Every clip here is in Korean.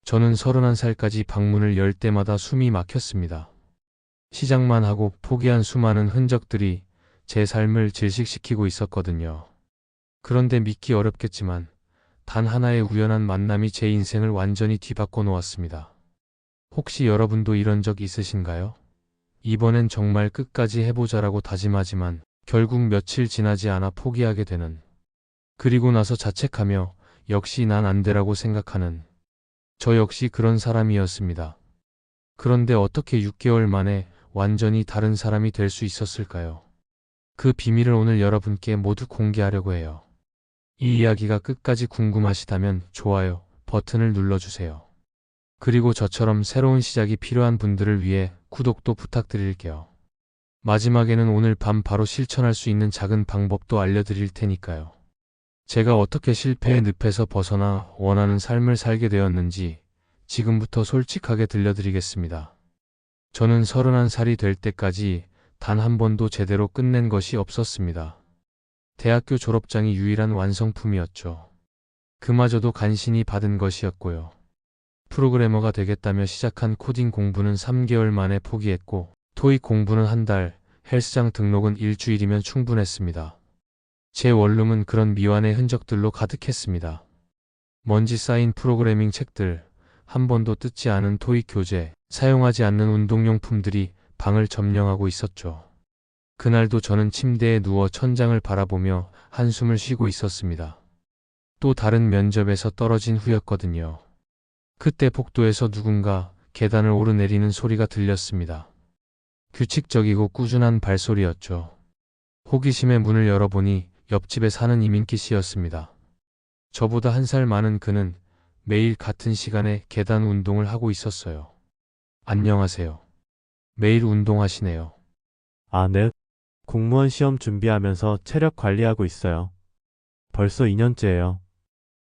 저는 31살까지 방문을 열 때마다 숨이 막혔습니다. 시작만 하고 포기한 수많은 흔적들이 제 삶을 질식시키고 있었거든요. 그런데 믿기 어렵겠지만 단 하나의 우연한 만남이 제 인생을 완전히 뒤바꿔 놓았습니다. 혹시 여러분도 이런 적 있으신가요? 이번엔 정말 끝까지 해보자라고 다짐하지만 결국 며칠 지나지 않아 포기하게 되는, 그리고 나서 자책하며 역시 난 안 되라고 생각하는, 저 역시 그런 사람이었습니다. 그런데 어떻게 6개월 만에 완전히 다른 사람이 될 수 있었을까요? 그 비밀을 오늘 여러분께 모두 공개하려고 해요. 이 이야기가 끝까지 궁금하시다면 좋아요 버튼을 눌러주세요. 그리고 저처럼 새로운 시작이 필요한 분들을 위해 구독도 부탁드릴게요. 마지막에는 오늘 밤 바로 실천할 수 있는 작은 방법도 알려드릴 테니까요. 제가 어떻게 실패의 늪에서 벗어나 원하는 삶을 살게 되었는지 지금부터 솔직하게 들려드리겠습니다. 저는 31살이 될 때까지 단 한 번도 제대로 끝낸 것이 없었습니다. 대학교 졸업장이 유일한 완성품이었죠. 그마저도 간신히 받은 것이었고요. 프로그래머가 되겠다며 시작한 코딩 공부는 3개월 만에 포기했고, 토익 공부는 한 달, 헬스장 등록은 일주일이면 충분했습니다. 제 원룸은 그런 미완의 흔적들로 가득했습니다. 먼지 쌓인 프로그래밍 책들, 한 번도 뜯지 않은 토익 교재, 사용하지 않는 운동용품들이 방을 점령하고 있었죠. 그날도 저는 침대에 누워 천장을 바라보며 한숨을 쉬고 있었습니다. 또 다른 면접에서 떨어진 후였거든요. 그때 복도에서 누군가 계단을 오르내리는 소리가 들렸습니다. 규칙적이고 꾸준한 발소리였죠. 호기심에 문을 열어보니 옆집에 사는 이민기 씨였습니다. 저보다 1살 많은 그는 매일 같은 시간에 계단 운동을 하고 있었어요. 안녕하세요. 매일 운동하시네요. 아, 네. 공무원 시험 준비하면서 체력 관리하고 있어요. 벌써 2년째예요.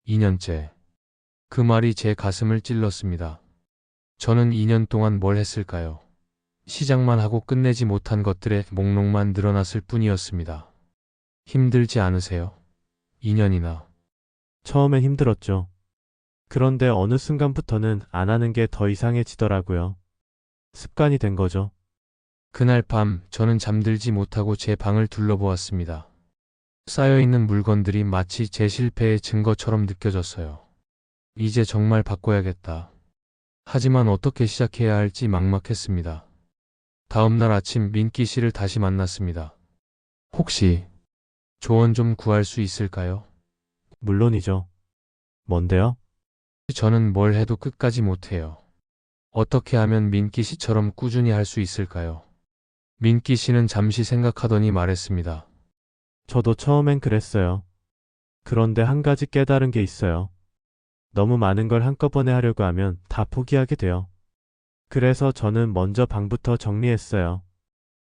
2년째. 그 말이 제 가슴을 찔렀습니다. 저는 2년 동안 뭘 했을까요? 시작만 하고 끝내지 못한 것들의 목록만 늘어났을 뿐이었습니다. 힘들지 않으세요? 2년이나. 처음엔 힘들었죠. 그런데 어느 순간부터는 안 하는 게 더 이상해지더라고요. 습관이 된 거죠. 그날 밤 저는 잠들지 못하고 제 방을 둘러보았습니다. 쌓여있는 물건들이 마치 제 실패의 증거처럼 느껴졌어요. 이제 정말 바꿔야겠다. 하지만 어떻게 시작해야 할지 막막했습니다. 다음날 아침 민기 씨를 다시 만났습니다. 혹시 조언 좀 구할 수 있을까요? 물론이죠. 뭔데요? 저는 뭘 해도 끝까지 못해요. 어떻게 하면 민기 씨처럼 꾸준히 할 수 있을까요? 민기 씨는 잠시 생각하더니 말했습니다. 저도 처음엔 그랬어요. 그런데 한 가지 깨달은 게 있어요. 너무 많은 걸 한꺼번에 하려고 하면 다 포기하게 돼요. 그래서 저는 먼저 방부터 정리했어요.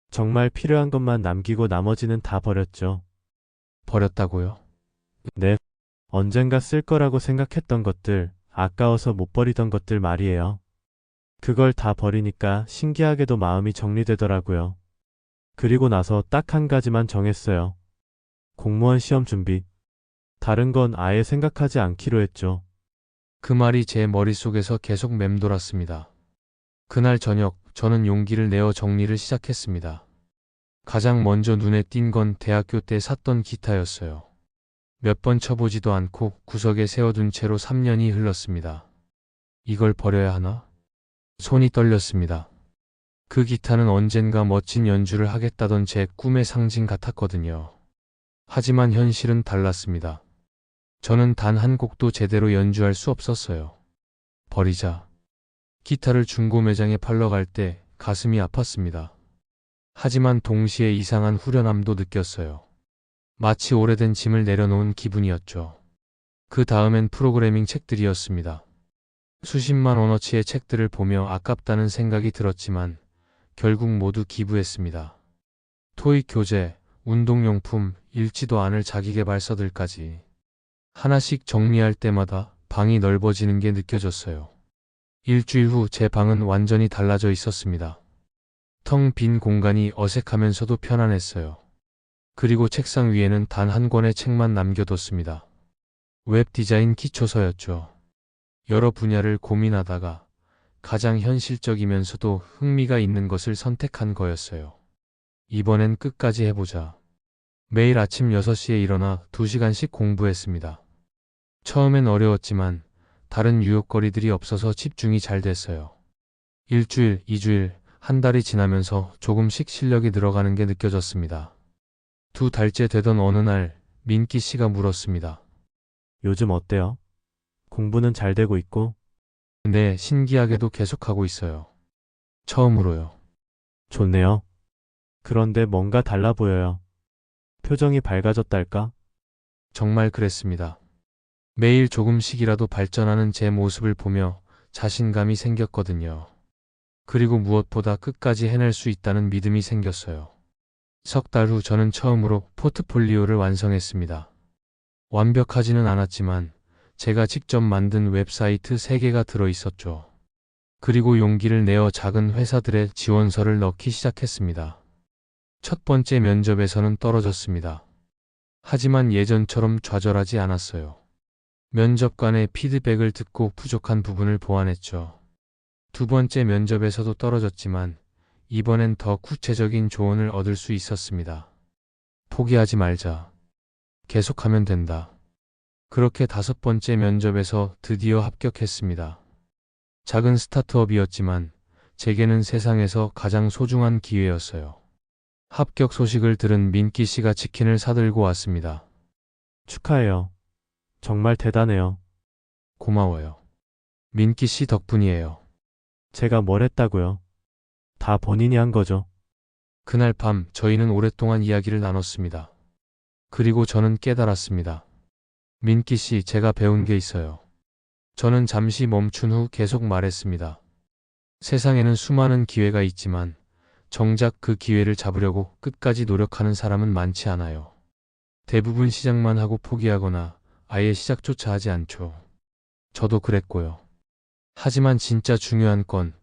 정말 필요한 것만 남기고 나머지는 다 버렸죠. 버렸다고요? 네. 언젠가 쓸 거라고 생각했던 것들, 아까워서 못 버리던 것들 말이에요. 그걸 다 버리니까 신기하게도 마음이 정리되더라고요. 그리고 나서 딱 한 가지만 정했어요. 공무원 시험 준비. 다른 건 아예 생각하지 않기로 했죠. 그 말이 제 머릿속에서 계속 맴돌았습니다. 그날 저녁 저는 용기를 내어 정리를 시작했습니다. 가장 먼저 눈에 띈 건 대학교 때 샀던 기타였어요. 몇 번 쳐보지도 않고 구석에 세워둔 채로 3년이 흘렀습니다. 이걸 버려야 하나? 손이 떨렸습니다. 그 기타는 언젠가 멋진 연주를 하겠다던 제 꿈의 상징 같았거든요. 하지만 현실은 달랐습니다. 저는 단 한 곡도 제대로 연주할 수 없었어요. 버리자. 기타를 중고 매장에 팔러 갈 때 가슴이 아팠습니다. 하지만 동시에 이상한 후련함도 느꼈어요. 마치 오래된 짐을 내려놓은 기분이었죠. 그 다음엔 프로그래밍 책들이었습니다. 수십만 원어치의 책들을 보며 아깝다는 생각이 들었지만 결국 모두 기부했습니다. 토익 교재, 운동용품, 읽지도 않을 자기계발서들까지. 하나씩 정리할 때마다 방이 넓어지는 게 느껴졌어요. 일주일 후 제 방은 완전히 달라져 있었습니다. 텅 빈 공간이 어색하면서도 편안했어요. 그리고 책상 위에는 단 한 권의 책만 남겨뒀습니다. 웹 디자인 기초서였죠. 여러 분야를 고민하다가 가장 현실적이면서도 흥미가 있는 것을 선택한 거였어요. 이번엔 끝까지 해보자. 매일 아침 6시에 일어나 2시간씩 공부했습니다. 처음엔 어려웠지만 다른 유혹거리들이 없어서 집중이 잘 됐어요. 일주일, 2주일, 한 달이 지나면서 조금씩 실력이 늘어가는 게 느껴졌습니다. 2달째 되던 어느 날 민기 씨가 물었습니다. 요즘 어때요? 공부는 잘 되고 있고? 네, 신기하게도 계속하고 있어요. 처음으로요. 좋네요. 그런데 뭔가 달라 보여요. 표정이 밝아졌달까? 정말 그랬습니다. 매일 조금씩이라도 발전하는 제 모습을 보며 자신감이 생겼거든요. 그리고 무엇보다 끝까지 해낼 수 있다는 믿음이 생겼어요. 3달 후 저는 처음으로 포트폴리오를 완성했습니다. 완벽하지는 않았지만 제가 직접 만든 웹사이트 3개가 들어 있었죠. 그리고 용기를 내어 작은 회사들의 지원서를 넣기 시작했습니다. 첫 번째 면접에서는 떨어졌습니다. 하지만 예전처럼 좌절하지 않았어요. 면접관의 피드백을 듣고 부족한 부분을 보완했죠. 2번째 면접에서도 떨어졌지만 이번엔 더 구체적인 조언을 얻을 수 있었습니다. 포기하지 말자. 계속하면 된다. 그렇게 5번째 면접에서 드디어 합격했습니다. 작은 스타트업이었지만 제게는 세상에서 가장 소중한 기회였어요. 합격 소식을 들은 민기 씨가 치킨을 사들고 왔습니다. 축하해요. 정말 대단해요. 고마워요. 민기 씨 덕분이에요. 제가 뭘 했다고요? 다 본인이 한 거죠. 그날 밤 저희는 오랫동안 이야기를 나눴습니다. 그리고 저는 깨달았습니다. 민기 씨, 제가 배운 게 있어요. 저는 잠시 멈춘 후 계속 말했습니다. 세상에는 수많은 기회가 있지만 정작 그 기회를 잡으려고 끝까지 노력하는 사람은 많지 않아요. 대부분 시작만 하고 포기하거나 아예 시작조차 하지 않죠. 저도 그랬고요. 하지만 진짜 중요한 건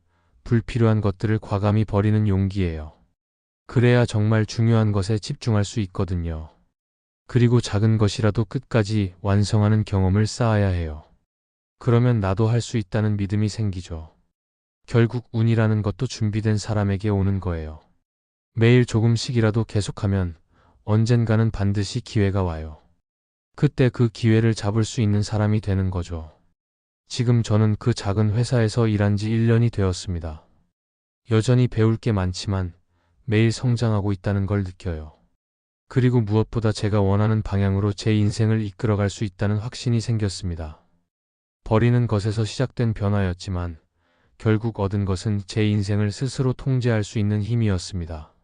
불필요한 것들을 과감히 버리는 용기예요. 그래야 정말 중요한 것에 집중할 수 있거든요. 그리고 작은 것이라도 끝까지 완성하는 경험을 쌓아야 해요. 그러면 나도 할 수 있다는 믿음이 생기죠. 결국 운이라는 것도 준비된 사람에게 오는 거예요. 매일 조금씩이라도 계속하면 언젠가는 반드시 기회가 와요. 그때 그 기회를 잡을 수 있는 사람이 되는 거죠. 지금 저는 그 작은 회사에서 일한 지 1년이 되었습니다. 여전히 배울 게 많지만 매일 성장하고 있다는 걸 느껴요. 그리고 무엇보다 제가 원하는 방향으로 제 인생을 이끌어갈 수 있다는 확신이 생겼습니다. 버리는 것에서 시작된 변화였지만 결국 얻은 것은 제 인생을 스스로 통제할 수 있는 힘이었습니다.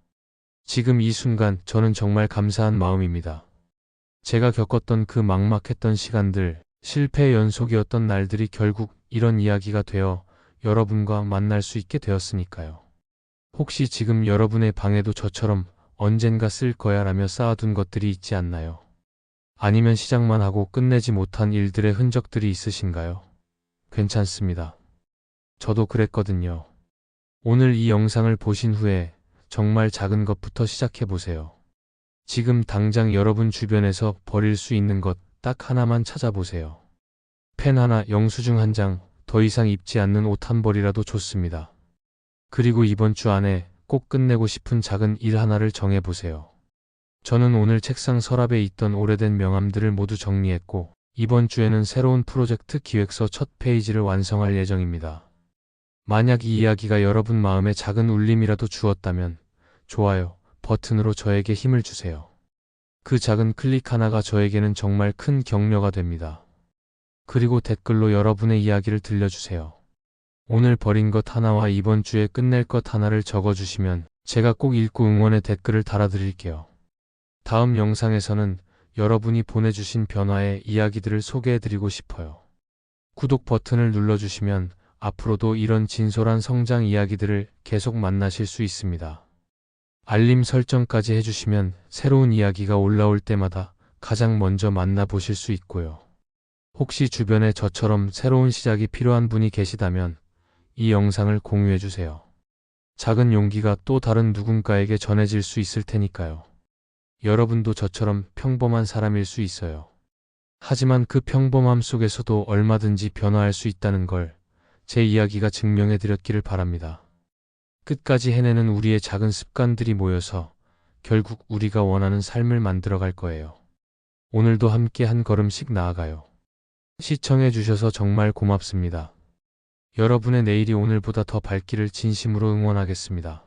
지금 이 순간 저는 정말 감사한 마음입니다. 제가 겪었던 그 막막했던 시간들, 실패의 연속이었던 날들이 결국 이런 이야기가 되어 여러분과 만날 수 있게 되었으니까요. 혹시 지금 여러분의 방에도 저처럼 언젠가 쓸 거야 라며 쌓아둔 것들이 있지 않나요? 아니면 시작만 하고 끝내지 못한 일들의 흔적들이 있으신가요? 괜찮습니다. 저도 그랬거든요. 오늘 이 영상을 보신 후에 정말 작은 것부터 시작해 보세요. 지금 당장 여러분 주변에서 버릴 수 있는 것 딱 하나만 찾아보세요. 펜 하나, 영수증 한 장, 더 이상 입지 않는 옷 한 벌이라도 좋습니다. 그리고 이번 주 안에 꼭 끝내고 싶은 작은 일 하나를 정해보세요. 저는 오늘 책상 서랍에 있던 오래된 명함들을 모두 정리했고 이번 주에는 새로운 프로젝트 기획서 첫 페이지를 완성할 예정입니다. 만약 이 이야기가 여러분 마음에 작은 울림이라도 주었다면 좋아요 버튼으로 저에게 힘을 주세요. 그 작은 클릭 하나가 저에게는 정말 큰 격려가 됩니다. 그리고 댓글로 여러분의 이야기를 들려주세요. 오늘 버린 것 하나와 이번 주에 끝낼 것 하나를 적어주시면 제가 꼭 읽고 응원의 댓글을 달아드릴게요. 다음 영상에서는 여러분이 보내주신 변화의 이야기들을 소개해드리고 싶어요. 구독 버튼을 눌러주시면 앞으로도 이런 진솔한 성장 이야기들을 계속 만나실 수 있습니다. 알림 설정까지 해주시면 새로운 이야기가 올라올 때마다 가장 먼저 만나보실 수 있고요. 혹시 주변에 저처럼 새로운 시작이 필요한 분이 계시다면 이 영상을 공유해주세요. 작은 용기가 또 다른 누군가에게 전해질 수 있을 테니까요. 여러분도 저처럼 평범한 사람일 수 있어요. 하지만 그 평범함 속에서도 얼마든지 변화할 수 있다는 걸 제 이야기가 증명해 드렸기를 바랍니다. 끝까지 해내는 우리의 작은 습관들이 모여서 결국 우리가 원하는 삶을 만들어 갈 거예요. 오늘도 함께 한 걸음씩 나아가요. 시청해 주셔서 정말 고맙습니다. 여러분의 내일이 오늘보다 더 밝기를 진심으로 응원하겠습니다.